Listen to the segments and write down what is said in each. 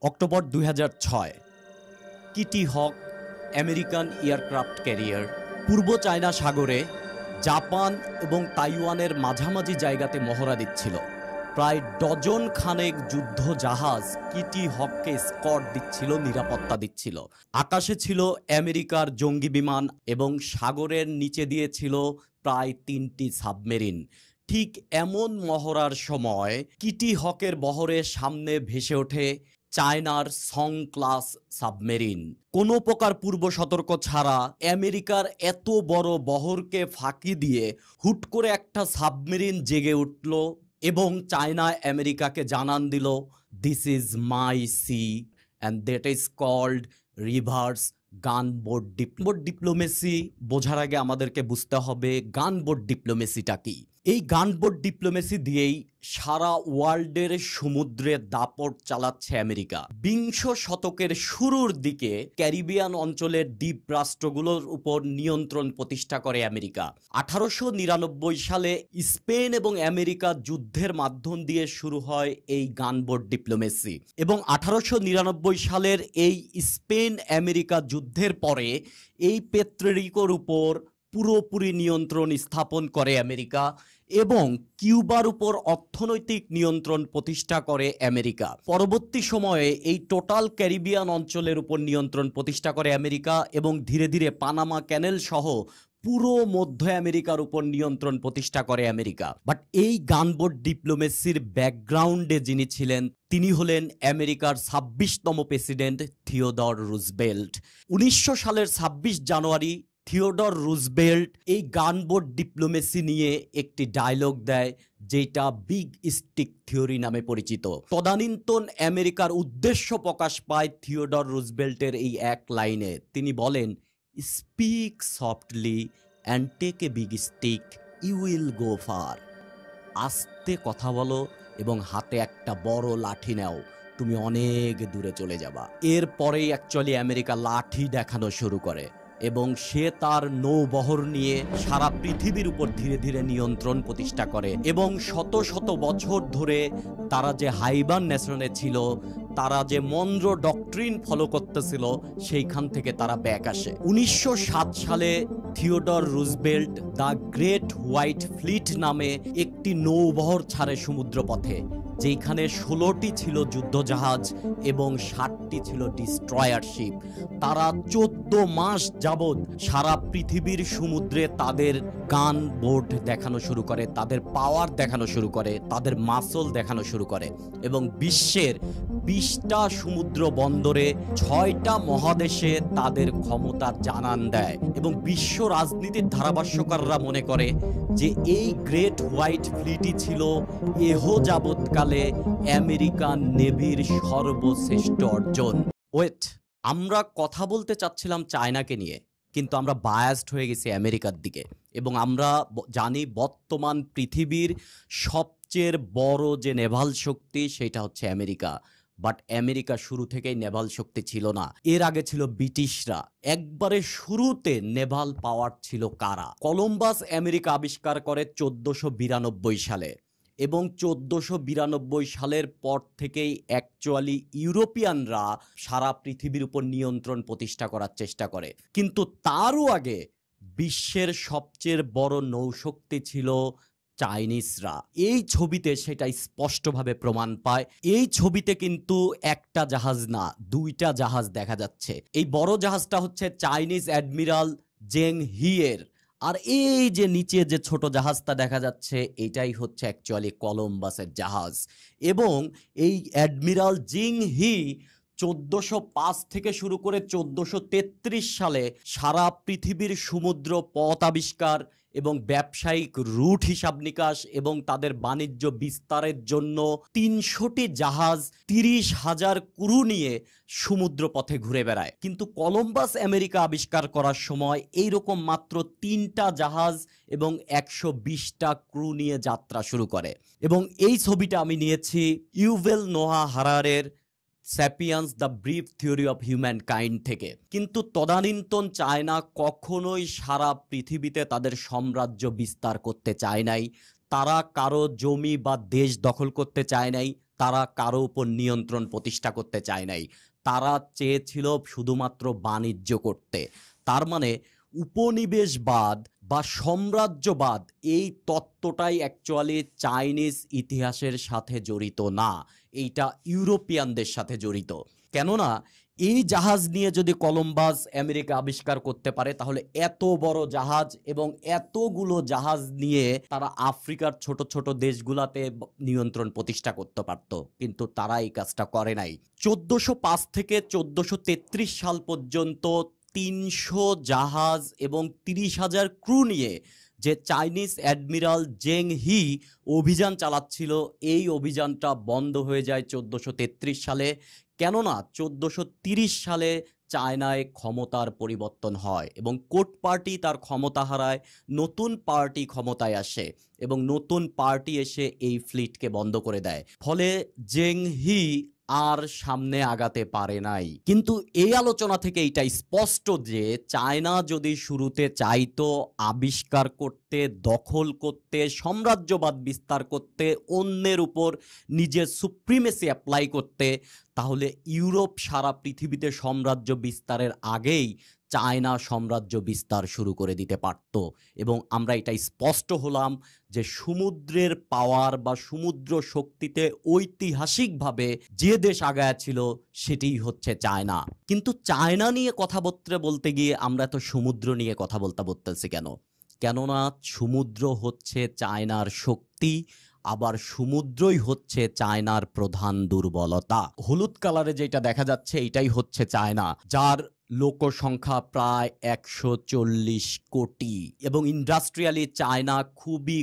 October ২০০৬ Kitty হক American aircraft carrier পূর্ব China সাগরে Japan এবং তাইওয়ানের মাঝামাঝি জায়গাতে মহড়া দিচ্ছিল। প্রায় ডজন খানেক যুদ্ধ জাহাজ কিটি হককে স্কট দিচ্ছিল, নিরাপত্তা দিচ্ছিল। আকাশে ছিল আমেরিকার জঙ্গি বিমান এবং সাগরের নিচে দিয়ে ছিল প্রায় ৩টি সাবমেরিন। ঠিক এমন মহড়ার সময় কিটি হকের বহরের সামনে ভেসে ওঠে চায়নার সং ক্লাস সাবমেরিন। কোনো প্রকার পূর্ব সতর্ক ছাড়া আমেরিকার এত বড় বহরকে ফাঁকি দিয়ে হুট করে একটা সাবমেরিন জেগে উঠল এবং চায়না আমেরিকাকে জানান দিল, this is my sea and that is called reverse gunboat diplomacy. বোঝার আগে আমাদেরকে বুঝতে হবে গানবোট ডিপ্লোমেসিটা কি। এই গানবোট ডিপ্লোমেসি দিয়েই সারা ওয়ার্ল্ডের সমুদ্রে দাপট চালাচ্ছে আমেরিকা। বিংশ শতকের শুরুর দিকে ক্যারিবিয়ান অঞ্চলের দ্বীপ রাষ্ট্রগুলোর উপর নিয়ন্ত্রণ প্রতিষ্ঠা করে আমেরিকা। 1899 সালে স্পেন এবং আমেরিকা যুদ্ধের মাধ্যম দিয়ে শুরু হয় এই গানবোট ডিপ্লোমেসি এবং 1899 সালের এই স্পেন আমেরিকা যুদ্ধের পরে এই পেত্রেরিকোর উপর পুরোপুরি নিয়ন্ত্রণ স্থাপন করে আমেরিকা এবং কিউবার উপর অর্থনৈতিক নিয়ন্ত্রণ প্রতিষ্ঠা করে আমেরিকা। পরবর্তী সময়ে এই টোটাল ক্যারিবিয়ান অঞ্চলের উপর নিয়ন্ত্রণ প্রতিষ্ঠা করে আমেরিকা এবং ধীরে ধীরে পানামা ক্যানেল সহ পুরো মধ্য আমেরিকার উপর নিয়ন্ত্রণ প্রতিষ্ঠা করে আমেরিকা। বাট এই গানবোট ডিপ্লোমেসির ব্যাকগ্রাউন্ডে যিনি ছিলেন তিনি হলেন আমেরিকার 26তম প্রেসিডেন্ট থিওডর রুজভেল্ট। 1900 সালের 26 জানুয়ারি থিওডর রুজভেল্ট এই গানবোট ডিপ্লোমেসি নিয়ে একটি ডায়লগ দেয়, যেটা বিগ স্টিক থিওরি নামে পরিচিত। তদানীন্তন আমেরিকার উদ্দেশ্য প্রকাশ পায় থিওডর রুজভেল্টের এই এক লাইনে। তিনি বলেন, speak softly and take a big stick, you will go far. আস্তে কথা বলো এবং হাতে একটা বড় লাঠি নাও, তুমি অনেক দূরে চলে যাবা। এরপরেই অ্যাকচুয়ালি আমেরিকা লাঠি দেখানো শুরু করে এবং সে তার নৌবহর নিয়ে সারা পৃথিবীর উপর ধীরে ধীরে নিয়ন্ত্রণ প্রতিষ্ঠা করে এবং শত শত বছর ধরে তারা যে হাইবারনেশনে ছিল, তারা যে মনরো ডক্ট্রিন ফলো করতেছিল, সেইখান থেকে তারা ব্যাক আসে। 1907 সালে Theodore Roosevelt the Great White Fleet নামে একটি নৌবহর ছাড়ে সমুদ্রপথে, যেখানে 16টি ছিল যুদ্ধজাহাজ এবং 60টি ছিল ডিস্ট্রয়ার শিপ। তারা 14 মাস যাবৎ সারা পৃথিবীর সমুদ্রে তাদের গান বোট দেখানো শুরু করে, তাদের পাওয়ার দেখানো শুরু করে, তাদের মাসল দেখানো শুরু করে এবং বিশ্বের 20টা সমুদ্র বন্দরে 6টা মহাদেশে তাদের ক্ষমতার জানান দেয় এবং বিশ্ব রাজনীতির ধারাভাষ্যকাররা মনে করে যে এই গ্রেট হোয়াইট ফ্লিটই ছিল এহ যাবৎকালে আমেরিকান নেভির সর্বশ্রেষ্ঠ অর্জন। ওয়েট, আমরা কথা বলতে চাচ্ছিলাম চায়নাকে নিয়ে, কিন্তু আমরা বায়াসড হয়ে গেছি আমেরিকার দিকে এবং আমরা জানি বর্তমান পৃথিবীর সবচেয়ে বড় যে নেভাল শক্তি সেটা হচ্ছে আমেরিকা। বাট আমেরিকা শুরু থেকেই নেভাল শক্তি ছিল না। এর আগে ছিল ব্রিটিশরা। একবারে শুরুতে নেভাল পাওয়ার ছিল কারা? কলম্বাস আমেরিকা আবিষ্কার করে 1492 সালে এবং 1492 সালের পর থেকেই অ্যাকচুয়ালি ইউরোপিয়ানরা সারা পৃথিবীর উপর নিয়ন্ত্রণ প্রতিষ্ঠা করার চেষ্টা করে। কিন্তু তারও আগে বিশ্বের সবচেয়ে বড় নৌশক্তি ছিল চাইনিজরা। এই ছবিতে সেটা স্পষ্টভাবে প্রমাণ পায়। এই ছবিতে কিন্তু একটা জাহাজ না, 2টা জাহাজ দেখা যাচ্ছে। এই বড় জাহাজটা হচ্ছে চাইনিজ অ্যাডমিরাল জেং হিয়ের, আর এই যে নিচে যে ছোট জাহাজটা দেখা যাচ্ছে এটাই হচ্ছে অ্যাকচুয়ালি কলম্বাসের জাহাজ। এবং এই অ্যাডমিরাল জিং হি 1405 থেকে শুরু করে 1433 সালে সারা পৃথিবীর সমুদ্র পথ আবিষ্কার এবং ব্যবসায়িক রুট হিসাব নিকাশ এবং তাদের বাণিজ্য বিস্তারের জন্য 300টি জাহাজ 30,000 ক্রু নিয়ে সমুদ্র পথে ঘুরে বেড়ায়। কিন্তু কলম্বাস আমেরিকা আবিষ্কার করার সময় এইরকম মাত্র 3টা জাহাজ এবং 120টা ক্রু নিয়ে যাত্রা শুরু করে। এবং এই ছবিটা আমি নিয়েছি ইউভেল নোয়া হারারের Sapiens the brief theory of humankind থেকে। কিন্তু তদানীন্তন চায়না কখনোই সারা পৃথিবীতে তাদের সাম্রাজ্য বিস্তার করতে চায় নাই। তারা কারো জমি বা দেশ দখল করতে চায় নাই। তারা কারো উপর নিয়ন্ত্রণ প্রতিষ্ঠা করতে চায় নাই, তারা চেয়েছিল শুধুমাত্র বাণিজ্য করতে। তার মানে উপনিবেশবাদ বা সাম্রাজ্যবাদ এই তত্ত্বটাই অ্যাকচুয়ালি চাইনিজ ইতিহাসের সাথে জড়িত না, এইটা ইউরোপিয়ানদের সাথে জড়িত। কেননা এই জাহাজ নিয়ে যদি কলম্বাস আমেরিকা আবিষ্কার করতে পারে, তাহলে এত বড় জাহাজ এবং এতগুলো জাহাজ নিয়ে তারা আফ্রিকার ছোট ছোট দেশগুলাতে নিয়ন্ত্রণ প্রতিষ্ঠা করতে পারত, কিন্তু তারা এই কাজটা করে নাই। 1405 থেকে 1433 সাল পর্যন্ত 300 জাহাজ এবং 30,000 ক্রু নিয়ে যে চাইনিজ অ্যাডমিরাল জেং হি অভিযান চালাচ্ছিল, এই অভিযানটা বন্ধ হয়ে যায় 1433 সালে। কেননা 1430 সালে চায়নায় ক্ষমতার পরিবর্তন হয় এবং কোর্ট পার্টি তার ক্ষমতা হারায়, নতুন পার্টি ক্ষমতায় আসে এবং নতুন পার্টি এসে এই ফ্লিটকে বন্ধ করে দেয়। ফলে জেং হি আর সামনে আগাতে পারে নাই। কিন্তু এই আলোচনা থেকে এটা স্পষ্ট যে চায়না যদি শুরুতে চাইতো আবিষ্কার করতে, দখল করতে, সাম্রাজ্যবাদ বিস্তার করতে, অন্যের উপর নিজের সুপ্রিমেসি অ্যাপ্লাই করতে, তাহলে ইউরোপ সারা পৃথিবীতে সাম্রাজ্য বিস্তারের আগেই চায়না সাম্রাজ্য বিস্তার শুরু করে দিতে পারত। এবং আমরা এটা স্পষ্ট হলাম যে সমুদ্রের পাওয়ার বা সমুদ্র শক্তিতে ঐতিহাসিকভাবে যে দেশ আগায়া ছিল সেটিই হচ্ছে চায়না। কিন্তু চায়না নিয়ে কথাবার্তা বলতে গিয়ে আমরা তো সমুদ্র নিয়ে কথা বলতেছি কেন? কেননা সমুদ্র হচ্ছে চায়নার শক্তি, আবার সমুদ্রই হচ্ছে চায়নার প্রধান দুর্বলতা। হলুদ কালারে যেটা দেখা যাচ্ছে এটাই হচ্ছে চায়না, যার লোক সংখ্যা প্রায় 140 কোটি এবং ইন্ডাস্ট্রিয়ালি চায়না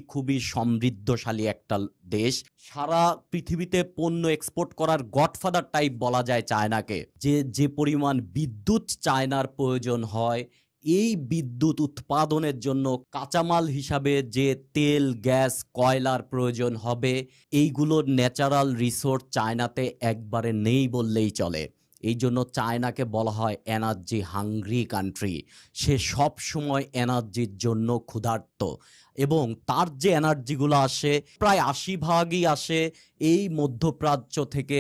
খুবই সমৃদ্ধশালী একটা দেশ। সারা পৃথিবীতে পণ্য এক্সপোর্ট করার গডফাদার টাইপ বলা যায় চায়নাকে। যে পরিমাণ বিদ্যুৎ চায়নার প্রয়োজন হয়, এই বিদ্যুৎ উৎপাদনের জন্য কাঁচামাল হিসাবে যে তেল, গ্যাস, কয়লার প্রয়োজন হবে, এইগুলোর ন্যাচারাল রিসোর্স চায়নাতে একবারে নেই বললেই চলে। এই জন্য চায়নাকে বলা হয় এনার্জি হাংরি কান্ট্রি। সে সব সময় এনার্জির জন্য ক্ষুধার্ত এবং তার যে এনার্জিগুলো আসে প্রায় 80% আসে এই মধ্যপ্রাচ্য থেকে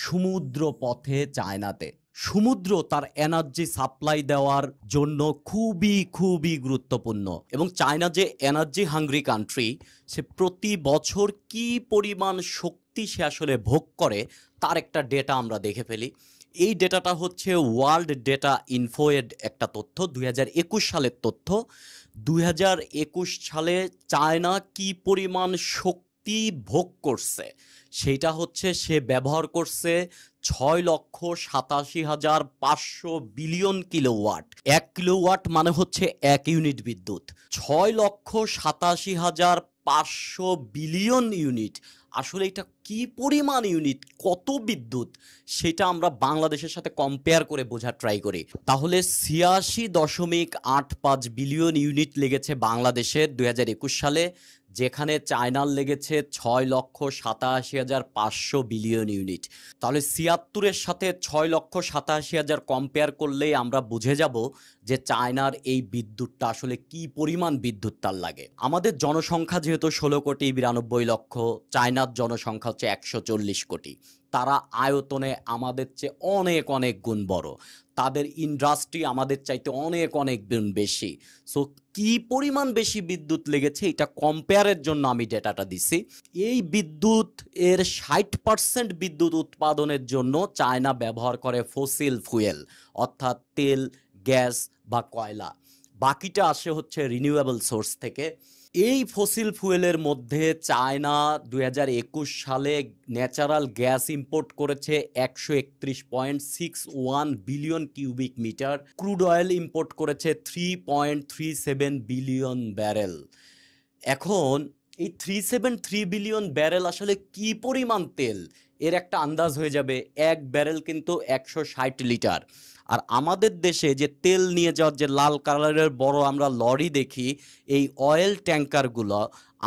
সমুদ্র পথে চায়নাতে। সমুদ্র তার এনার্জি সাপ্লাই দেওয়ার জন্য খুবই গুরুত্বপূর্ণ এবং চায়না যে এনার্জি হাংরি কান্ট্রি, সে প্রতি বছর কি পরিমাণ শক্তি সে আসলে ভোগ করে তার একটা ডেটা আমরা দেখে ফেলি। এই ডেটাটা হচ্ছে ওয়ার্ল্ড ডেটা ইনফোয়ের একটা তথ্য, 2021 সালের তথ্য। 2021 সালে চায়না কি পরিমাণ শক্তি ভোগ করছে সেটা হচ্ছে সে ব্যবহার করছে 6,87,500 বিলিয়ন কিলোওয়াট। 1 কিলোওয়াট মানে হচ্ছে 1 ইউনিট বিদ্যুৎ। 6,87,500 বিলিয়ন ইউনিট, আসলে এটা কি পরিমাণ ইউনিট, কত বিদ্যুৎ, সেটা আমরা বাংলাদেশের সাথে কম্পেয়ার করে বোঝার ট্রাই করি। তাহলে 86.85 বিলিয়ন ইউনিট লেগেছে বাংলাদেশের 2021 সালে, যেখানে চায়নার লেগেছে 6,87,500 বিলিয়ন ইউনিট। তাহলে 76-এর সাথে 6,87,000 কম্পেয়ার করলেই আমরা বুঝে যাব যে চায়নার এই বিদ্যুৎটা আসলে কি পরিমাণ বিদ্যুৎ তার লাগে। আমাদের জনসংখ্যা যেহেতু 16,92,00,000, চায়নার জনসংখ্যা হচ্ছে 140 কোটি। তারা আয়তনে আমাদের চেয়ে অনেক গুণ বড়, তাদের ইন্ডাস্ট্রি আমাদের চাইতে অনেক গুণ বেশি। সো কি পরিমাণ বেশি বিদ্যুৎ লেগেছে এটা কম্পেয়ারের জন্য আমি ডেটাটা দিছি। এই বিদ্যুৎ এর 60% বিদ্যুৎ উৎপাদনের জন্য চায়না ব্যবহার করে ফসিল ফুয়েল, অর্থাৎ তেল, গ্যাস বা কয়লা। বাকিটা আসে হচ্ছে রিনিউয়েবল সোর্স থেকে। এই ফসিল ফুয়েলের মধ্যে চায়না 2021 সালে ন্যাচারাল গ্যাস ইম্পোর্ট করেছে 131.61 billion cubic metre, crude oil import করেছে 3.37 বিলিয়ন ব্যারেল। এখন এই 373 বিলিয়ন ব্যারেল আসলে কি পরিমাণ তেল, এর একটা আন্দাজ হয়ে যাবে। এক ব্যারেল কিন্তু 160 লিটার। আর আমাদের দেশে যে তেল নিয়ে যাওয়ার যে লাল কালারের বড় আমরা লরি দেখি, এই অয়েল ট্যাঙ্কারগুলো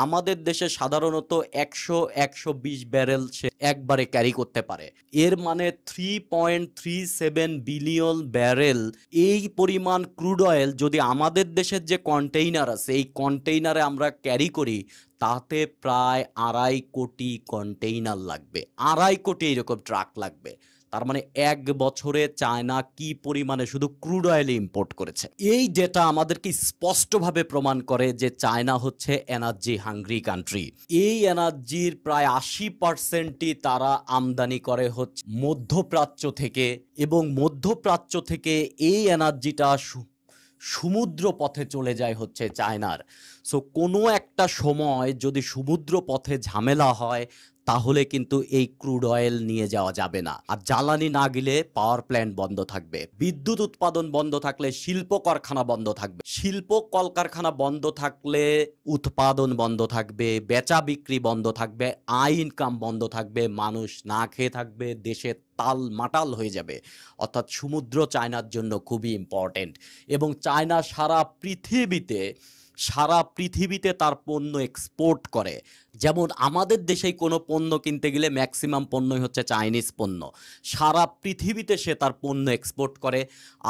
আমাদের দেশে সাধারণত 100-120 ব্যারেল সে একবারে ক্যারি করতে পারে। এর মানে 3.37 বিলিয়ন ব্যারেল এই পরিমাণ ক্রুড অয়েল যদি আমাদের দেশের যে কন্টেইনার আছে এই কন্টেইনারে আমরা ক্যারি করি, তাতে প্রায় 2.5 কোটি কন্টেইনার লাগবে, 2.5 কোটি এরকম ট্রাক লাগবে। তার মানে 1 বছরে চায়না কি পরিমাণে শুধু ক্রুড অয়েল ইম্পোর্ট করেছে। এই ডেটা আমাদেরকে স্পষ্টভাবে প্রমাণ করে যে চায়না হচ্ছে এনার্জি হাংরি কান্ট্রি। এই এনার্জির প্রায় 80%ই তারা আমদানি করে হচ্ছে মধ্যপ্রাচ্য থেকে, এবং মধ্যপ্রাচ্য থেকে এই এনার্জিটা সমুদ্র পথে চলে যায় হচ্ছে চায়নার। সো কোনো একটা সময় যদি সমুদ্র পথে ঝামেলা হয় তাহলে কিন্তু এই ক্রুড অয়েল নিয়ে যাওয়া যাবে না। আর জ্বালানি না গেলে পাওয়ার প্ল্যান্ট বন্ধ থাকবে, বিদ্যুৎ উৎপাদন বন্ধ থাকলে শিল্প কারখানা বন্ধ থাকবে, শিল্প কলকারখানা বন্ধ থাকলে উৎপাদন বন্ধ থাকবে, বেচা বিক্রি বন্ধ থাকবে, আয় ইনকাম বন্ধ থাকবে, মানুষ না খেয়ে থাকবে, দেশে তাল মাটাল হয়ে যাবে। অর্থাৎ সমুদ্র চায়নার জন্য খুবই ইম্পর্টেন্ট, এবং চায়না সারা পৃথিবীতে তার পণ্য এক্সপোর্ট করে। যেমন আমাদের দেশেই কোনো পণ্য কিনতে গেলে ম্যাক্সিমাম পণ্যই হচ্ছে চাইনিজ পণ্য, সারা পৃথিবীতে সে তার পণ্য এক্সপোর্ট করে।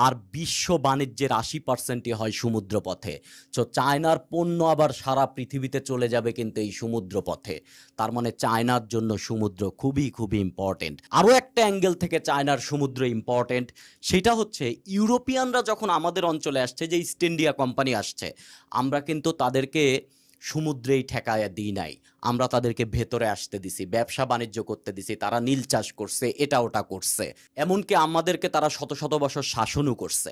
আর বিশ্ব বাণিজ্যের 80%ই হয় সমুদ্র পথে। সো চায়নার পণ্য আবার সারা পৃথিবীতে চলে যাবে কিন্তু এই সমুদ্র পথে। তার মানে চায়নার জন্য সমুদ্র খুবই খুবই ইম্পর্টেন্ট। আরও একটা অ্যাঙ্গেল থেকে চায়নার সমুদ্র ইম্পর্টেন্ট, সেটা হচ্ছে ইউরোপিয়ানরা যখন আমাদের অঞ্চলে আসছে, যে ইস্ট ইন্ডিয়া কোম্পানি আসছে, আমরা কিন্তু তাদেরকে সমুদ্রেই ঠেকায়া দিই নাই, আমরা তাদেরকে ভেতরে আসতে দিছি, ব্যবসা বাণিজ্য করতে দিছি, তারা নীল চাষ করছে, এটা ওটা করছে, এমনকি আমাদেরকে তারা শত শত বছর শাসনও করছে।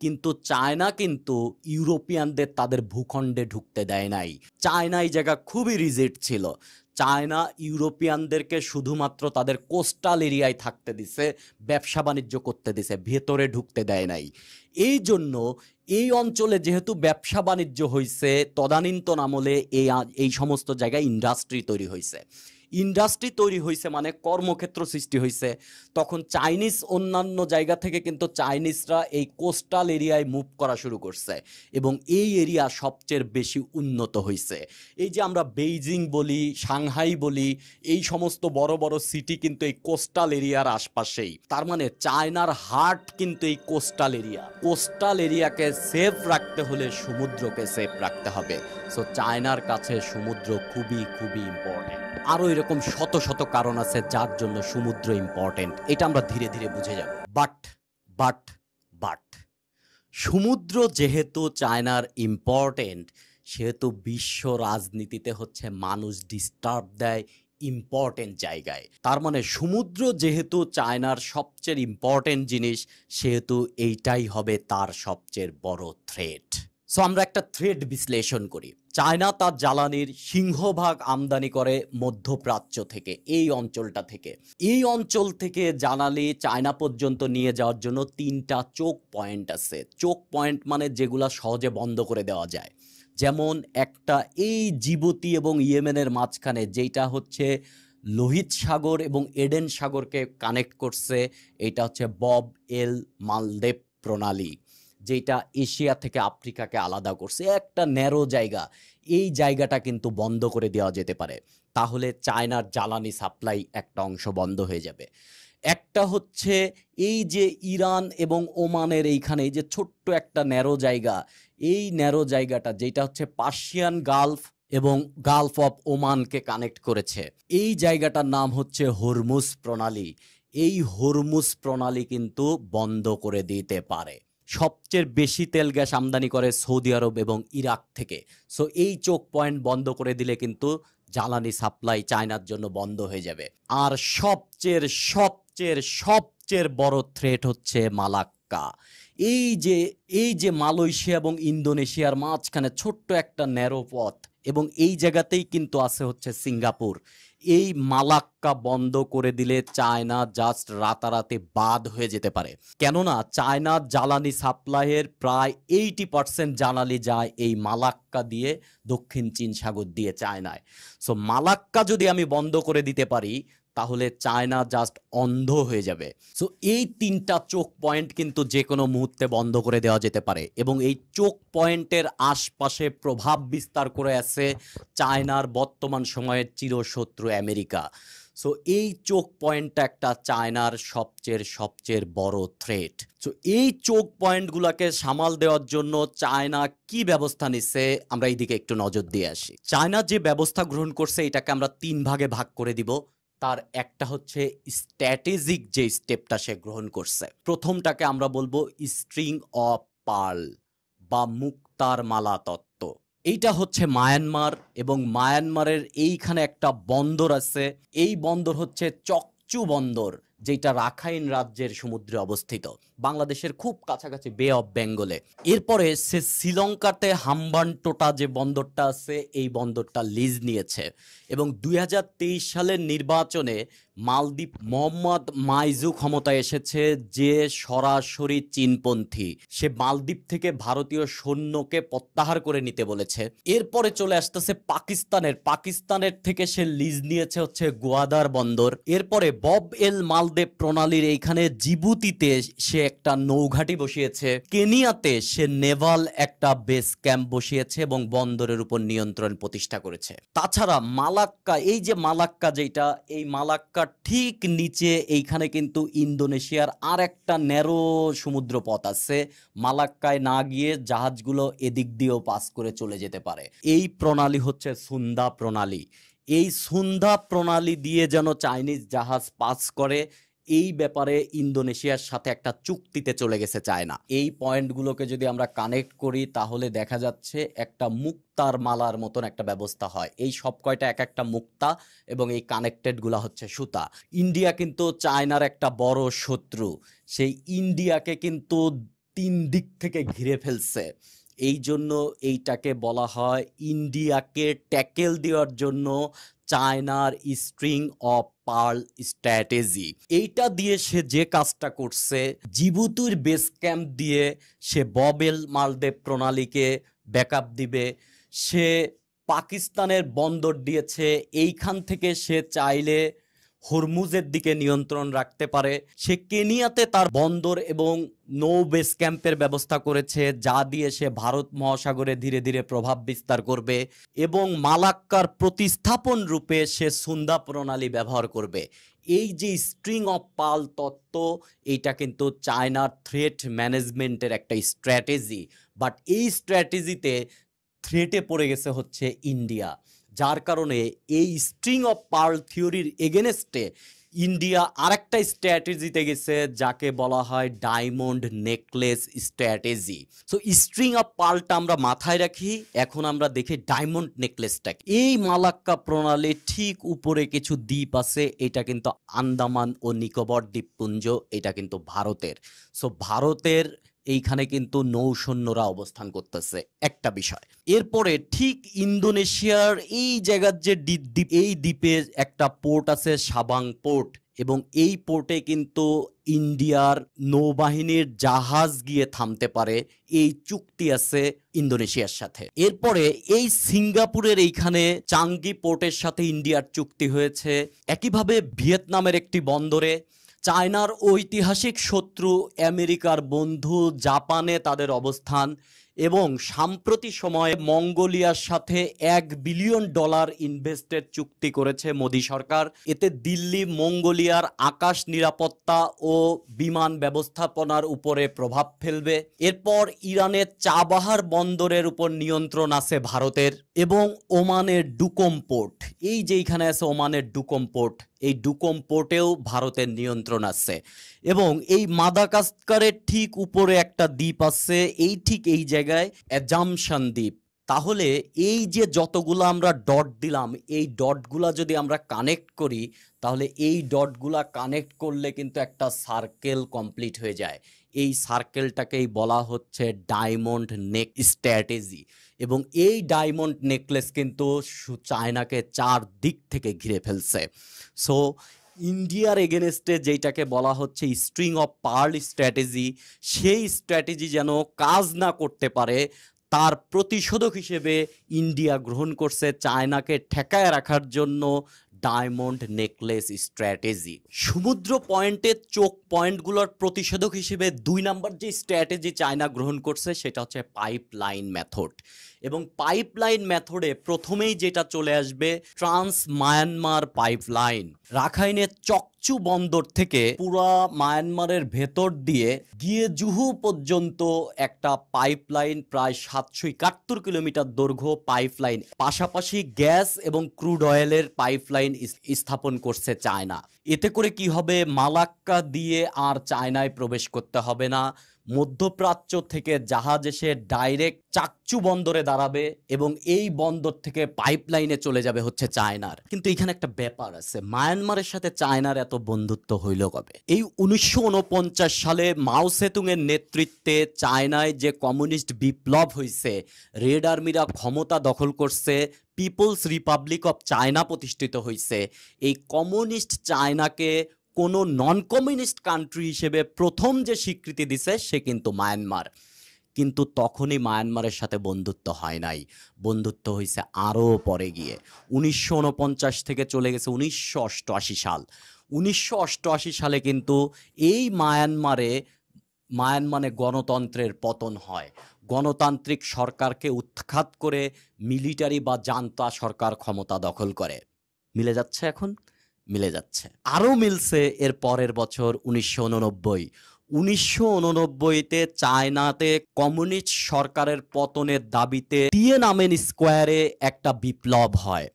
কিন্তু চায়না কিন্তু ইউরোপিয়ানদের তাদের ভূখণ্ডে ঢুকতে দেয় নাই। চায়না এই জায়গা খুবই রিজিড ছিল। চায়না ইউরোপিয়ানদেরকে শুধুমাত্র তাদের কোস্টাল এরিয়ায় থাকতে দিছে, ব্যবসা বাণিজ্য করতে দিছে, ভেতরে ঢুকতে দেয় নাই। এই জন্য এই অঞ্চলে যেহেতু ব্যবসা বাণিজ্য হয়েছে, তদানীন্তন আমলে এই সমস্ত জায়গায় ইন্ডাস্ট্রি তৈরি হয়েছে। ইন্ডাস্ট্রি তৈরি হয়েছে মানে কর্মক্ষেত্র সৃষ্টি হয়েছে। তখন চাইনিজ অন্যান্য জায়গা থেকে কিন্তু চাইনিজরা এই কোস্টাল এরিয়ায় মুভ করা শুরু করছে, এবং এই এরিয়া সবচেয়ে বেশি উন্নত হয়েছে। এই যে আমরা বেইজিং বলি, সাংহাই বলি, এই সমস্ত বড় বড় সিটি কিন্তু এই কোস্টাল এরিয়ার আশপাশেই। তার মানে চায়নার হার্ট কিন্তু এই কোস্টাল এরিয়া। কোস্টাল এরিয়াকে সেফ রাখতে হলে সমুদ্রকে সেফ রাখতে হবে। সো চায়নার কাছে সমুদ্র খুবই খুবই ইম্পর্টেন্ট। আরও এরকম শত শত কারণ আছে যার জন্য সমুদ্র ইম্পর্টেন্ট, এটা আমরা ধীরে ধীরে বুঝে যাব। বাট সমুদ্র যেহেতু চায়নার ইম্পর্টেন্ট, সেহেতু বিশ্ব রাজনীতিতে হচ্ছে মানুষ ডিস্টার্ব দেয় ইম্পর্টেন্ট জায়গায়। তার মানে সমুদ্র যেহেতু চায়নার সবচেয়ে ইম্পর্টেন্ট জিনিস, সেহেতু এইটাই হবে তার সবচেয়ে বড় থ্রেট। সো আমরা একটা থ্রেট বিশ্লেষণ করি। চায়না তার জ্বালানির সিংহভাগ আমদানি করে মধ্যপ্রাচ্য থেকে, এই অঞ্চলটা থেকে। এই অঞ্চল থেকে জ্বালানি চায়না পর্যন্ত নিয়ে যাওয়ার জন্য 3টা চোক পয়েন্ট আছে। চোক পয়েন্ট মানে যেগুলা সহজে বন্ধ করে দেওয়া যায়। যেমন একটা এই জিবুতি এবং ইয়েমেনের মাঝখানে, যেটা হচ্ছে লোহিত সাগর এবং এডেন সাগরকে কানেক্ট করছে, এটা হচ্ছে বব এল মালদ্বীপ প্রণালী, যেটা এশিয়া থেকে আফ্রিকাকে আলাদা করছে। একটা ন্যারো জায়গা, এই জায়গাটা কিন্তু বন্ধ করে দেওয়া যেতে পারে, তাহলে চায়নার জ্বালানি সাপ্লাই একটা অংশ বন্ধ হয়ে যাবে। একটা হচ্ছে এই যে ইরান এবং ওমানের এইখানে যে ছোট্ট একটা ন্যারো জায়গা, এই ন্যারো জায়গাটা যেটা হচ্ছে পার্সিয়ান গালফ এবং গালফ অফ ওমানকে কানেক্ট করেছে, এই জায়গাটার নাম হচ্ছে হরমুজ প্রণালী। এই হরমুজ প্রণালী কিন্তু বন্ধ করে দিতে পারে। সবচেয়ে বেশি তেল গ্যাস আমদানি করে সৌদি আরব এবং ইরাক থেকে। সো এই চোক পয়েন্ট বন্ধ করে দিলে কিন্তু জ্বালানি সাপ্লাই চায়নার জন্য বন্ধ হয়ে যাবে। আর সবচেয়ে বড় থ্রেট হচ্ছে মালাক্কা। এই যে মালয়েশিয়া এবং ইন্দোনেশিয়ার মাঝখানে ছোট্ট একটা ন্যারো পথ, এবং এই জায়গাতেই কিন্তু আছে হচ্ছে সিঙ্গাপুর। এই মালাক্কা বন্ধ করে দিলে চায়না জাস্ট রাতারাতি বাদ হয়ে যেতে পারে। কেননা চায়নার জ্বালানি সাপ্লাইয়ের প্রায় 80% জ্বালানি যায় এই মালাক্কা দিয়ে, দক্ষিণ চীন সাগর দিয়ে চায়নায়। সো মালাক্কা যদি আমি বন্ধ করে দিতে পারি, তাহলে চায়না জাস্ট অন্ধ হয়ে যাবে। সো এই 3টা চোক পয়েন্ট কিন্তু যে কোনো মুহূর্তে বন্ধ করে দেওয়া যেতে পারে, এবং এই চোক পয়েন্টের আশপাশে প্রভাব বিস্তার করে আছে চায়নার বর্তমান সময়ের চিরশত্রু আমেরিকা। সো এই চোক পয়েন্টটা একটা চায়নার সবচেয়ে বড় থ্রেট। সো এই চোক পয়েন্টগুলোকে সামাল দেওয়ার জন্য চায়না কি ব্যবস্থা নিচ্ছে আমরা এইদিকে একটু নজর দিয়ে আসি। চায়না যে ব্যবস্থা গ্রহণ করছে এটাকে আমরা 3 ভাগে ভাগ করে দিব। তার একটা হচ্ছে স্ট্র্যাটেজিক যে স্টেপটা সে গ্রহণ করছে। প্রথমটাকে আমরা বলবো স্ট্রিং অফ পার্ল বা মুক্তার মালা তত্ত্ব। এইটা হচ্ছে মায়ানমার, এবং মায়ানমারের এইখানে একটা বন্দর আছে। এই বন্দর হচ্ছে চকচু বন্দর, যেটা রাখাইন রাজ্যের সমুদ্রে অবস্থিত, বাংলাদেশের খুব কাছাকাছি বে অফ বেঙ্গলে। এরপরে সে শ্রীলঙ্কাতে হাম্বানটোটা যে বন্দরটা আছে এই বন্দরটা লিজ নিয়েছে, এবং 2023 সালের নির্বাচনে মালদ্বীপ মোহাম্মদ মাইজু ক্ষমতায় এসেছে, যে সরাসরি চীনপন্থী। সে মালদ্বীপ থেকে ভারতীয় সৈন্যকে প্রত্যাহার করে নিতে বলেছে। এরপরে চলে আসতেছে পাকিস্তানের থেকে সে লিজ নিয়েছে হচ্ছে গোয়াদার বন্দর। এরপরে বব এল মালদেব প্রণালীর এইখানে জিবুতিতে সে একটা নৌঘাঁটি বসিয়েছে। কেনিয়াতে সে নেভাল একটা বেস ক্যাম্প বসিয়েছে এবং বন্দরের উপর নিয়ন্ত্রণ প্রতিষ্ঠা করেছে। তাছাড়া মালাক্কা, এই যে মালাক্কা যেটা, এই মালাক্কা ঠিক নিচে এইখানে কিন্তু ইন্দোনেশিয়ার আর একটা ন্যারো সমুদ্র পথ আছে। মালাক্কায় না গিয়ে জাহাজগুলো এদিক দিয়েও পাস করে চলে যেতে পারে। এই প্রণালী হচ্ছে সুন্দা প্রণালী। এই সুন্দা প্রণালী দিয়ে যেন চাইনিজ জাহাজ পাস করে, এই ব্যাপারে ইন্দোনেশিয়ার সাথে একটা চুক্তিতে চলে গেছে চায়না। এই পয়েন্টগুলোকে যদি আমরা কানেক্ট করি তাহলে দেখা যাচ্ছে একটা মুক্তার মালার মতন একটা ব্যবস্থা হয়। এই সব কয়টা এক একটা মুক্তা, এবং এই কানেক্টেডগুলো হচ্ছে সুতা। ইন্ডিয়া কিন্তু চায়নার একটা বড় শত্রু, সেই ইন্ডিয়াকে কিন্তু 3 দিক থেকে ঘিরে ফেলছে। এই জন্য এইটাকে বলা হয় ইন্ডিয়াকে ট্যাকেল দেওয়ার জন্য চায়নার স্ট্রিং অফ পার্ল স্ট্র্যাটেজি। এইটা দিয়ে সে যে কাজটা করছে, জিবুতির বেস ক্যাম্প দিয়ে সে ববেল মালদেব প্রণালীকে ব্যাকআপ দিবে। সে পাকিস্তানের বন্দর দিয়েছে, এইখান থেকে সে চাইলে হরমুজের দিকে নিয়ন্ত্রণ রাখতে পারে। সে কেনিয়াতে তার বন্দর এবং নৌ বেস ক্যাম্পের ব্যবস্থা করেছে, যা দিয়ে সে ভারত মহাসাগরে ধীরে ধীরে প্রভাব বিস্তার করবে, এবং মালাক্কার প্রতিস্থাপন রূপে সে সুন্দা প্রণালী ব্যবহার করবে। এই যে স্ট্রিং অফ পার্ল তত্ত্ব, এইটা কিন্তু চায়নার থ্রেট ম্যানেজমেন্টের একটা স্ট্র্যাটেজি। বাট এই স্ট্র্যাটেজিতে থ্রেটে পড়ে গেছে হচ্ছে ইন্ডিয়া, যার কারণে এই স্ট্রিং অফ পার্ল থিওরির এগেনস্টে ইন্ডিয়া আরেকটা স্ট্র্যাটেজিতে গেছে, যাকে বলা হয় diamond necklace strategy. So string of পার্লটা আমরা মাথায় রাখি, এখন আমরা দেখি ডায়মন্ড নেকলেসটা। এই মালাক্কা প্রণালীর ঠিক উপরে কিছু দ্বীপ আছে, এটা কিন্তু আন্দামান ও নিকোবর দ্বীপপুঞ্জ, এটা কিন্তু ভারতের। সো ভারতের এইখানে কিন্তু নৌসৈন্যরা অবস্থান করতেছে, একটা বিষয়। এরপরে ঠিক ইন্দোনেশিয়ার এই জায়গার যে দ্বীপ, এই দ্বীপে একটা পোর্ট আছে সাবাং পোর্ট, এবং এই পোর্টে কিন্তু ইন্ডিয়ার নৌবাহিনীর জাহাজ গিয়ে থামতে পারে, এই চুক্তি আছে ইন্দোনেশিয়ার সাথে। এরপরে এই সিঙ্গাপুরের এইখানে চাঙ্গি পোর্টের সাথে ইন্ডিয়ার চুক্তি হয়েছে। একইভাবে ভিয়েতনামের একটি বন্দরে চায়নার ঐতিহাসিক শত্রু আমেরিকার বন্ধু জাপানে তাদের অবস্থান, এবং সাম্প্রতিক সময়ে মঙ্গোলিয়ার সাথে $1 বিলিয়ন ইনভেস্টের চুক্তি করেছে মোদি সরকার। এতে দিল্লি মঙ্গোলিয়ার আকাশ নিরাপত্তা ও বিমান ব্যবস্থাপনার উপরে প্রভাব ফেলবে। এরপর ইরানের চাবাহার বন্দরের উপর নিয়ন্ত্রণ আছে ভারতের, এবং ওমানের ডুকম পোর্ট, এই যে এখানে আছে ওমানের ডুকম পোর্ট, এই ডুকম পোর্টেও ভারতের নিয়ন্ত্রণ আছে। এবং এই মাদাগাস্কারের ঠিক উপরে একটা দ্বীপ আছে, এই ঠিক এই জায়গায় অ্যাজাম্পশন দ্বীপ। তাহলে এই যে যতগুলো আমরা ডট দিলাম, এই ডটগুলা যদি আমরা কানেক্ট করি, তাহলে এই ডটগুলা কানেক্ট করলে কিন্তু একটা সার্কেল কমপ্লিট হয়ে যায়। এই সার্কেলটাকেই বলা হচ্ছে ডায়মন্ড নেক স্ট্র্যাটেজি, এবং এই ডায়মন্ড নেকলেস কিন্তু চায়নাকে 4 দিক থেকে ঘিরে ফেলছে। সো ইন্ডিয়ার এগেনস্টে যেটাকে বলা হচ্ছে স্ট্রিং অফ পার্ল স্ট্র্যাটেজি, সেই স্ট্র্যাটেজি যেন কাজ না করতে পারে, তার প্রতিশোধক হিসেবে ইন্ডিয়া গ্রহণ করছে চায়নাকে ঠেকায় রাখার জন্য ডায়মন্ড নেকলেস স্ট্র্যাটেজি। সমুদ্র পয়েন্টের চোখ পয়েন্টগুলোর প্রতিষেধক হিসেবে 2 নাম্বার যে স্ট্র্যাটেজি চায়না গ্রহণ করছে সেটা হচ্ছে পাইপলাইন মেথড। এবং পাইপলাইন মেথডে প্রথমেই যেটা চলে আসবে ট্রান্স মায়ানমার পাইপলাইন। রাখাইনের চকচু বন্দর থেকে পুরা মায়ানমারের ভেতর দিয়ে গিয়ে জুহু পর্যন্ত একটা পাইপলাইন, প্রায় 771 কিলোমিটার দৈর্ঘ্য পাইপলাইন, পাশাপাশি গ্যাস এবং ক্রুড অয়েলের পাইপলাইন স্থাপন করছে চায়না। এতে করে কি হবে, মালাক্কা দিয়ে আর চায়নায় প্রবেশ করতে হবে না। মধ্যপ্রাচ্য থেকে জাহাজ এসে ডাইরেক্ট চাকচু বন্দরে দাঁড়াবে এবং এই বন্দর থেকে পাইপলাইনে চলে যাবে হচ্ছে চায়নার। কিন্তু এখানে একটা ব্যাপার আছে, মায়ানমারের সাথে চায়নার এত বন্ধুত্ব হইল কবে? এই 1949 সালে মাও সেতুং এর নেতৃত্বে চায়নায় যে কমিউনিস্ট বিপ্লব হয়েছে, রেড আর্মিরা ক্ষমতা দখল করছে, পিপলস রিপাবলিক অফ চায়না প্রতিষ্ঠিত হয়েছে। এই কমিউনিস্ট চায়নাকে কোনো নন কমিউনিস্ট কান্ট্রি হিসেবে প্রথম যে স্বীকৃতি দিছে সে কিন্তু মায়ানমার। কিন্তু তখনই মায়ানমারের সাথে বন্ধুত্ব হয় নাই, বন্ধুত্ব হয়েছে আরও পরে গিয়ে। 1949 থেকে চলে গেছে 1988 সাল। 1988 সালে কিন্তু এই মায়ানমারে গণতন্ত্রের পতন হয়। গণতান্ত্রিক সরকারকে উৎখাত করে মিলিটারি বা জান্তা সরকার ক্ষমতা দখল করে। মিলে যাচ্ছে এখন? মিলে যাচ্ছে। আরও মিলছে এর পরের বছর 1989। 1989তে চায়নাতে কমিউনিস্ট সরকারের পতনের দাবিতে টিয়েনআনমেন স্কোয়ারে একটা বিপ্লব হয়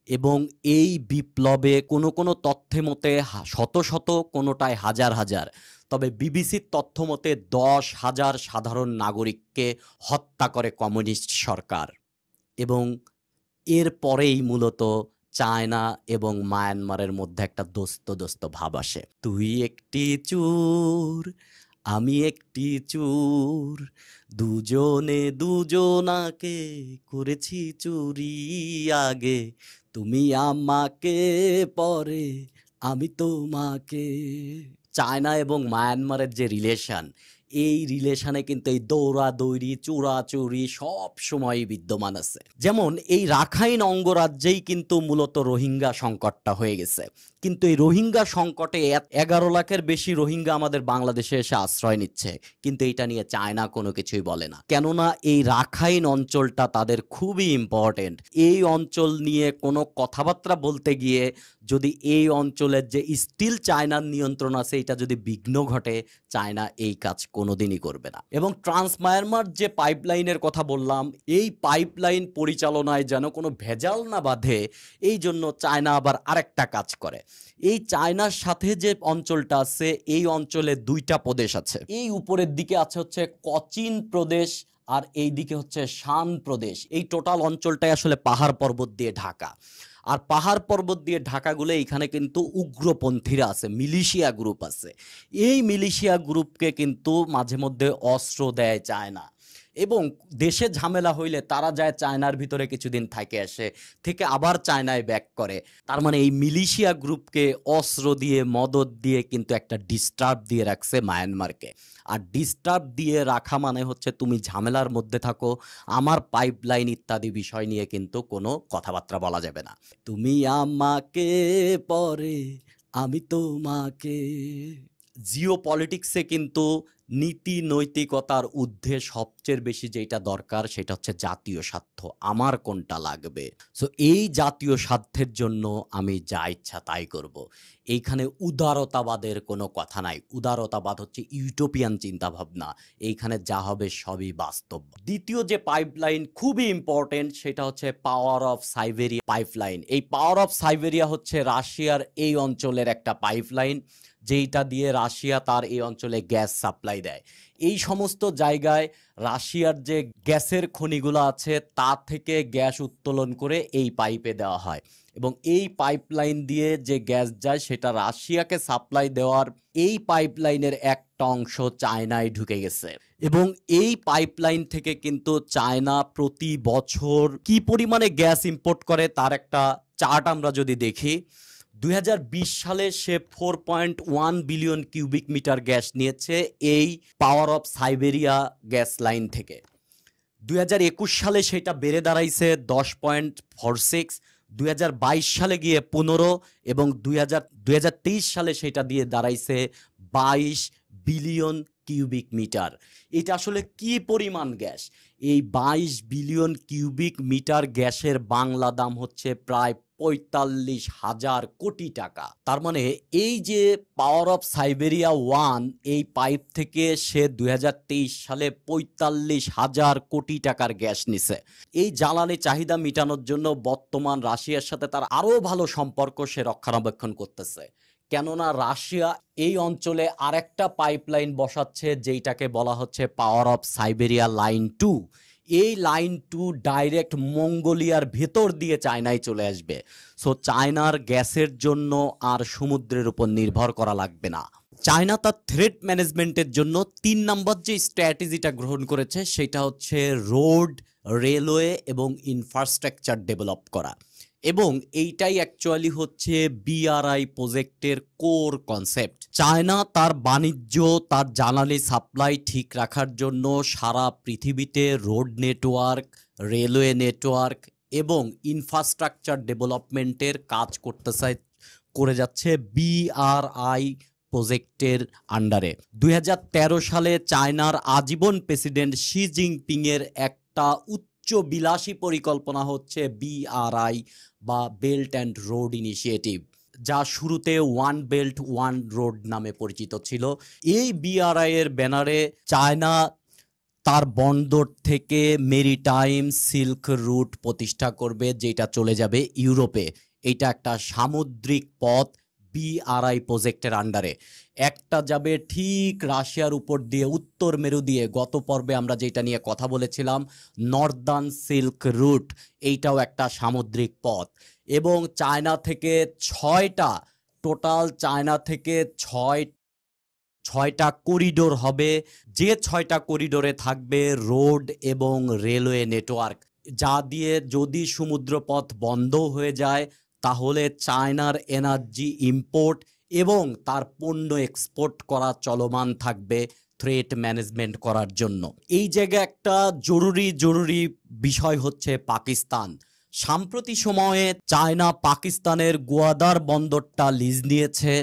এবং এই বিপ্লবে কোনো তথ্য মতে শত শত, কোনোটায় হাজার হাজার, তবে বিবিসির তথ্য মতে 10,000 সাধারণ নাগরিককে হত্যা করে কমিউনিস্ট সরকার। এবং এর পরেই মূলত চায়না এবং মায়ানমারের মধ্যে একটা দোস্ত ভাব আসে। তুই একটি চোর, আমি একটি চোর, দুজনে দুজনাকে করেছি চুরি আগে, তুমি আমাকে পরে, আমি তোমাকে। চায়না এবং মায়ানমারের যে রিলেশন, এই রিলেশনে কিন্তু এই দৌড়াদৌড়ি, চোরাচুরি সব সময় বিদ্যমান আছে। যেমন এই রাখাইন অঙ্গরাজ্যেই কিন্তু মূলত রোহিঙ্গা সংকটটা হয়ে গেছে। কিন্তু এই রোহিঙ্গা সংকটে 11 লাখের বেশি রোহিঙ্গা আমাদের বাংলাদেশে এসে আশ্রয় নিচ্ছে, কিন্তু এটা নিয়ে চায়না কোনো কিছুই বলে না। কেননা এই রাখাইন অঞ্চলটা তাদের খুবই ইম্পর্টেন্ট। এই অঞ্চল নিয়ে কোনো কথাবার্তা বলতে গিয়ে যদি এই অঞ্চলের যে স্টিল চায়নার নিয়ন্ত্রণ আছে এটা যদি বিঘ্ন ঘটে, চায়না এই কাজ কোনোদিনই করবে না। এবং ট্রান্স মায়ানমার যে পাইপলাইনের কথা বললাম, এই পাইপলাইন পরিচালনায় যেন কোনো ভেজাল না বাঁধে, এই জন্য চায়না আবার আরেকটা কাজ করে। এই চায়নার সাথে যে অঞ্চলটা আছে, এই অঞ্চলে 2টা প্রদেশ আছে। এই উপরের দিকে আছে হচ্ছে কচিন প্রদেশ, আর এই দিকে হচ্ছে শান প্রদেশ। এই টোটাল অঞ্চলটাই আসলে পাহাড় পর্বত দিয়ে ঢাকা। আর পাহাড় পর্বত দিয়ে ঢাকাগুলো এইখানে কিন্তু উগ্রপন্থীরা আছে, মিলিশিয়া গ্রুপ আছে। এই মিলিশিয়া গ্রুপকে কিন্তু মাঝে মধ্যে অস্ত্র দেয় চায়না, এবং দেশে ঝামেলা হইলে তারা যায় চায়নার ভিতরে কিছুদিন থাকে আসে, থেকে আবার চায়নায় ব্যাক করে। তার মানে এই মিলিশিয়া গ্রুপকে অস্ত্র দিয়ে, মদদ দিয়ে কিন্তু একটা ডিস্টার্ব দিয়ে রাখছে মায়ানমারকে। আর ডিস্টার্ব দিয়ে রাখা মানে হচ্ছে তুমি ঝামেলার মধ্যে থাকো, আমার পাইপলাইন ইত্যাদি বিষয় নিয়ে কিন্তু কোনো কথাবার্তা বলা যাবে না। তুমি আমাকে পরে, আমি তোমাকে। জিও পলিটিক্সে কিন্তু নীতি নৈতিকতার ঊর্ধ্বে সবচেয়ে বেশি যেটা দরকার সেটা হচ্ছে জাতীয় স্বার্থ, আমার কোনটা লাগবে। সো এই জাতীয় স্বার্থের জন্য আমি যা ইচ্ছা তাই করব। এইখানে উদারতাবাদের কোনো কথা নাই। উদারতাবাদ হচ্ছে ইউটোপিয়ান চিন্তাভাবনা, এইখানে যা হবে সবই বাস্তব। দ্বিতীয় যে পাইপলাইন খুবই ইম্পর্টেন্ট সেটা হচ্ছে পাওয়ার অফ সাইবেরিয়া পাইপলাইন। এই পাওয়ার অফ সাইবেরিয়া হচ্ছে রাশিয়ার এই অঞ্চলের একটা পাইপলাইন, যেইটা দিয়ে রাশিয়া তার এই অঞ্চলে গ্যাস সাপ্লাই দেয়। এই সমস্ত জায়গায় রাশিয়ার যে গ্যাসের খনিগুলো আছে তা থেকে গ্যাস উত্তোলন করে এই পাইপে দেওয়া হয়, এবং এই পাইপলাইন দিয়ে যে গ্যাস যায় সেটা রাশিয়াকে সাপ্লাই দেওয়ার এই পাইপলাইনের একটা অংশ চায়নায় ঢুকে গেছে। এবং এই পাইপলাইন থেকে কিন্তু চায়না প্রতি বছর কি পরিমাণে গ্যাস ইম্পোর্ট করে তার একটা চার্ট আমরা যদি দেখি, 2020 সালে সে 4.1 বিলিয়ন কিউবিক মিটার গ্যাস নিয়েছে এই power of Siberia gas line থেকে। 2021 সালে সেটা বেড়ে দাঁড়াইছে 10.46, 2022 সালে গিয়ে 15 এবং 2023 সালে সেটা দিয়ে দাঁড়াইছে 22 বিলিয়ন কিউবিক মিটার। এটা আসলে কি পরিমাণ গ্যাস? এই 22 বিলিয়ন কিউবিক মিটার গ্যাসের বাংলা দাম হচ্ছে প্রায় 45,000 কোটি টাকা। তার মানে এই যে পাওয়ার অফ সাইবেরিয়া 1, এই পাইপ থেকে সে 2023 সালে 45,000 কোটি টাকার গ্যাস নিছে। এই জ্বালানি চাহিদা মেটানোর জন্য বর্তমান রাশিয়ার সাথে তার আরও ভালো সম্পর্ক সে রক্ষণাবেক্ষণ করতেছে, কেননা রাশিয়া এই অঞ্চলে আরেকটা পাইপলাইন বসাচ্ছে, যেইটাকে বলা হচ্ছে পাওয়ার অফ সাইবেরিয়া লাইন 2। এই লাইন 2 ডাইরেক্ট মঙ্গোলিয়ার ভেতর দিয়ে চায়নায় চলে আসবে। সো চায়নার গ্যাসের জন্য আর সমুদ্রের উপর নির্ভর করা লাগবে না। চায়না তার থ্রেট ম্যানেজমেন্টের জন্য 3 নম্বর যে স্ট্র্যাটেজিটা গ্রহণ করেছে সেটা হচ্ছে রোড, রেলওয়ে এবং ইনফ্রাস্ট্রাকচার ডেভেলপ করা। এবং এইটাই অ্যাকচুয়ালি হচ্ছে বিআরআই প্রজেক্টের কোর কনসেপ্ট। চায়না তার বাণিজ্য, তার জ্বালানি সাপ্লাই ঠিক রাখার জন্য সারা পৃথিবীতে রোড নেটওয়ার্ক, রেলওয়ে নেটওয়ার্ক এবং ইনফ্রাস্ট্রাকচার ডেভেলপমেন্টের কাজ করে যাচ্ছে বিআরআই প্রজেক্টের আন্ডারে। 2013 সালে চায়নার আজীবন প্রেসিডেন্ট শি জিনপিংয়ের একটা উচ্চবিলাসী পরিকল্পনা হচ্ছে বিআরআই বা বেল্ট অ্যান্ড রোড ইনিশিয়েটিভ, যা শুরুতে ওয়ান বেল্ট ওয়ান রোড নামে পরিচিত ছিল। এই বিআরআই এর ব্যানারে চায়না তার বন্দর থেকে মেরিটাইম সিল্ক রুট প্রতিষ্ঠা করবে, যেটা চলে যাবে ইউরোপে। এটা একটা সামুদ্রিক পথ বিআরআই প্রজেক্টের আন্ডারে। একটা যাবে ঠিক রাশিয়ার উপর দিয়ে, উত্তর মেরু দিয়ে। গত পর্বে আমরা যেটা নিয়ে কথা বলেছিলাম নর্দার্ন সিল্ক রুট, এইটাও একটা সামুদ্রিক পথ। এবং চায়না থেকে চায়না থেকে ছয়টা করিডোর হবে, যে 6টা করিডোরে থাকবে রোড এবং রেলওয়ে নেটওয়ার্ক, যা দিয়ে যদি সমুদ্রপথ বন্ধ হয়ে যায় তাহলে চায়নার এনার্জি ইম্পোর্ট এবং তার পণ্য এক্সপোর্ট করা চলমান থাকবে থ্রেট ম্যানেজমেন্ট করার জন্য। এই জায়গায় একটা জরুরি বিষয় হচ্ছে পাকিস্তান। সাম্প্রতিক সময়ে চায়না পাকিস্তানের গোয়াদার বন্দরটা লিজ নিয়েছে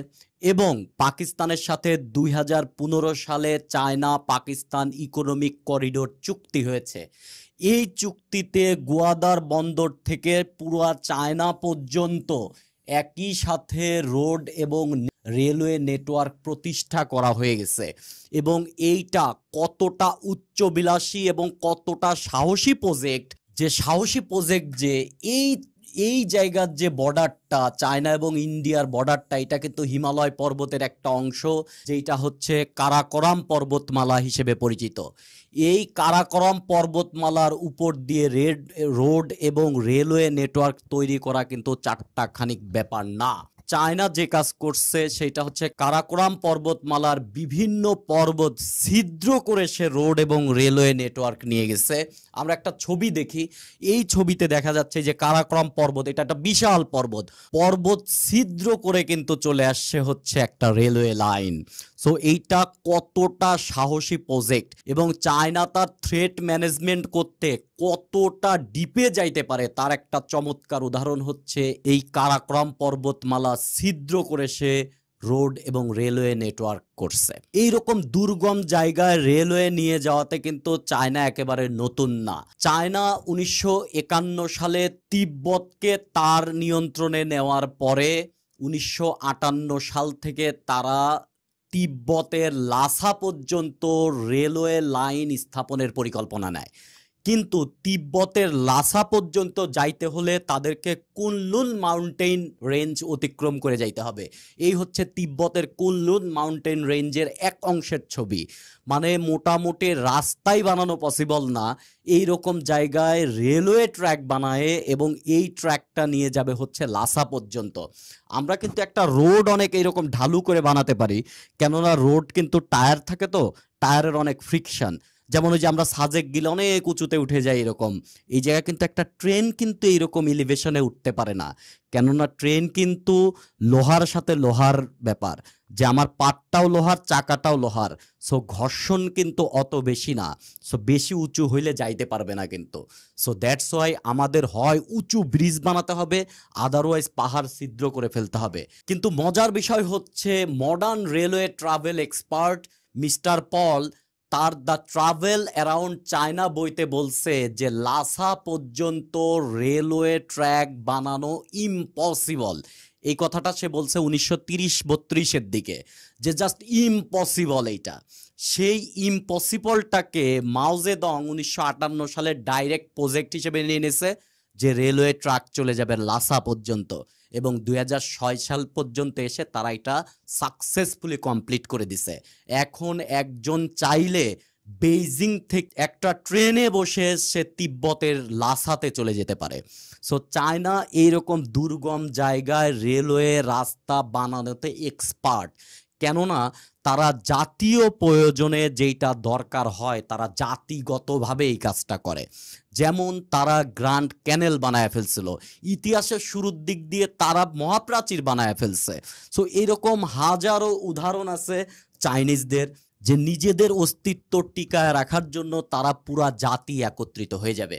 এবং পাকিস্তানের সাথে 2015 সালে চায়না পাকিস্তান ইকোনমিক করিডোর চুক্তি হয়েছে। এই চুক্তিতে গোয়াদার বন্দর থেকে পুরো চায়না পর্যন্ত একই সাথে রোড এবং রেলওয়ে নেটওয়ার্ক প্রতিষ্ঠা করা হয়ে গেছে। এবং এইটা কতটা উচ্চবিলাসী এবং কতটা সাহসী প্রজেক্ট, যে এই জায়গার যে বর্ডারটা, চায়না এবং ইন্ডিয়ার বর্ডারটা, এটা কিন্তু হিমালয় পর্বতের একটা অংশ, যেটা হচ্ছে কারাকোরাম পর্বতমালা হিসেবে পরিচিত। এই কারাকোরাম পর্বতমালার উপর দিয়ে রোড এবং রেলওয়ে নেটওয়ার্ক তৈরি করা কিন্তু চারটাখানিক ব্যাপার না। চায়না যে কাজ করছে সেটা হচ্ছে কারাকোরাম পর্বতমালার বিভিন্ন পর্বত ছিদ্র করে সে রোড এবং রেলওয়ে নেটওয়ার্ক নিয়ে গেছে। আমরা একটা ছবি দেখি, এই ছবিতে দেখা যাচ্ছে যে কারাকোরাম পর্বত, এটা একটা বিশাল পর্বত ছিদ্র করে কিন্তু চলে আসছে হচ্ছে একটা রেলওয়ে লাইন। সো এইটা কতটা সাহসী প্রজেক্ট, এবং চায়না তার থ্রেট ম্যানেজমেন্ট করতে কতটা ডিপে যাইতে পারে তার একটা চমৎকার উদাহরণ হচ্ছে এই কারাকোরাম পর্বতমালা ছিদ্র করে সে রোড এবং রেলওয়ে নেটওয়ার্ক করছে। এইরকম দুর্গম জায়গায় রেলওয়ে নিয়ে যাওয়াতে কিন্তু চায়না একেবারে নতুন না। চায়না 1951 সালে তিব্বতকে তার নিয়ন্ত্রণে নেওয়ার পরে 1958 সাল থেকে তারা তিব্বতের লাসা পর্যন্ত রেলওয়ে লাইন স্থাপনের পরিকল্পনা নেয়। কিন্তু তিব্বতের লাসা পর্যন্ত যাইতে হলে তাদেরকে কুনলুন মাউন্টেন রেঞ্জ অতিক্রম করে যাইতে হবে। এই হচ্ছে তিব্বতের কুনলুন মাউন্টেন রেঞ্জের এক অংশের ছবি। মানে মোটামুটি রাস্তাই বানানো পসিবল না, এই রকম জায়গায় রেলওয়ে ট্র্যাক বানায় এবং এই ট্র্যাকটা নিয়ে যাবে হচ্ছে লাসা পর্যন্ত। আমরা কিন্তু একটা রোড অনেক এইরকম ঢালু করে বানাতে পারি, কেননা রোড কিন্তু টায়ার থাকে, তো টায়ারের অনেক ফ্রিকশন, যেমন ওই যে আমরা সাজেক গেলে অনেক উঁচুতে উঠে যাই এরকম, এই জায়গায় কিন্তু একটা ট্রেন কিন্তু এইরকম এলিভেশনে উঠতে পারে না, কেননা ট্রেন কিন্তু লোহার সাথে লোহার ব্যাপার, যে আমার পাটটাও লোহার চাকাটাও লোহার, সো ঘর্ষণ কিন্তু অত বেশি না, সো বেশি উঁচু হইলে যাইতে পারবে না কিন্তু। সো দ্যাটস ওয়াই আমাদের হয় উঁচু ব্রিজ বানাতে হবে, আদারওয়াইজ পাহাড় ছিদ্র করে ফেলতে হবে। কিন্তু মজার বিষয় হচ্ছে modern railway travel expert mister Paul তার দ্য ট্রাভেল অ্যারাউন্ড চায়না বইতে বলছে যে লাসা পর্যন্ত রেলওয়ে ট্র্যাক বানানো ইম্পসিবল। এই কথাটা সে বলছে 1930-32-এর দিকে, যে জাস্ট ইম্পসিবল এইটা। সেই ইম্পসিবলটাকে মাও জেডং 1958 সালে ডাইরেক্ট প্রজেক্ট হিসেবে নিয়ে নিয়েছে, যে রেলওয়ে ট্র্যাক চলে যাবে লাসা পর্যন্ত, এবং 2006 সাল পর্যন্ত এসে তারা এটা সাকসেসফুলি কমপ্লিট করে দিছে। এখন একজন চাইলে বেইজিং থেকে একটা ট্রেনে বসে সে তিব্বতের লাসাতে চলে যেতে পারে। সো চায়না এইরকম দুর্গম জায়গায় রেলওয়ে রাস্তা বানানোতে এক্সপার্ট, কেননা তারা জাতীয় প্রয়োজনে যেটা দরকার হয় তারা জাতিগতভাবে এই কাজটা করে। যেমন তারা গ্র্যান্ড ক্যানেল বানায় ফেলছিল, ইতিহাসের শুরুর দিক দিয়ে তারা মহাপ্রাচীর বানায় ফেলছে। সো এরকম হাজারো উদাহরণ আছে চাইনিজদের, যে নিজেদের অস্তিত্ব টিকায় রাখার জন্য তারা পুরা জাতি একত্রিত হয়ে যাবে।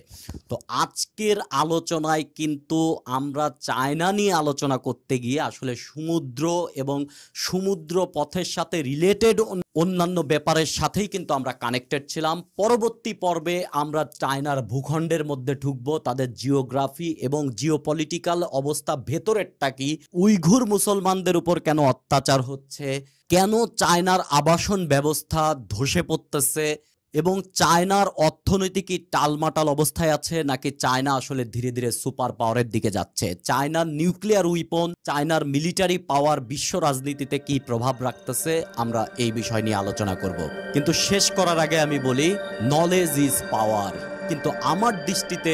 তো আজকের আলোচনায় কিন্তু আমরা চায়না নিয়ে আলোচনা করতে গিয়ে আসলে সমুদ্র এবং সমুদ্র পথের সাথে রিলেটেড অন্যান্য ব্যাপারের সাথেই কিন্তু আমরা কানেক্টেড ছিলাম। পরবর্তী পর্বে আমরা চায়নার ভূখণ্ডের মধ্যে ঢুকবো, তাদের জিওগ্রাফি এবং জিওপলিটিক্যাল অবস্থা ভেতরেরটা কি, উইঘুর মুসলমানদের উপর কেন অত্যাচার হচ্ছে, কেন চায়নার আবাসন ব্যবস্থা ধসে পড়তেছে, এবং চায়নার অর্থনীতি কি টালমাটাল অবস্থায় আছে নাকি চায়না আসলে ধীরে ধীরে সুপার পাওয়ারের দিকে যাচ্ছে, চায়নার নিউক্লিয়ার উইপন, চায়নার মিলিটারি পাওয়ার বিশ্ব রাজনীতিতে কি প্রভাব রাখতেছে, আমরা এই বিষয় নিয়ে আলোচনা করব। কিন্তু শেষ করার আগে আমি বলি, নলেজ ইজ পাওয়ার, কিন্তু আমার দৃষ্টিতে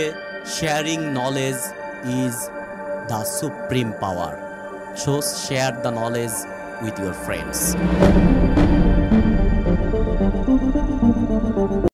sharing knowledge is the supreme power. So share the knowledge with your friends.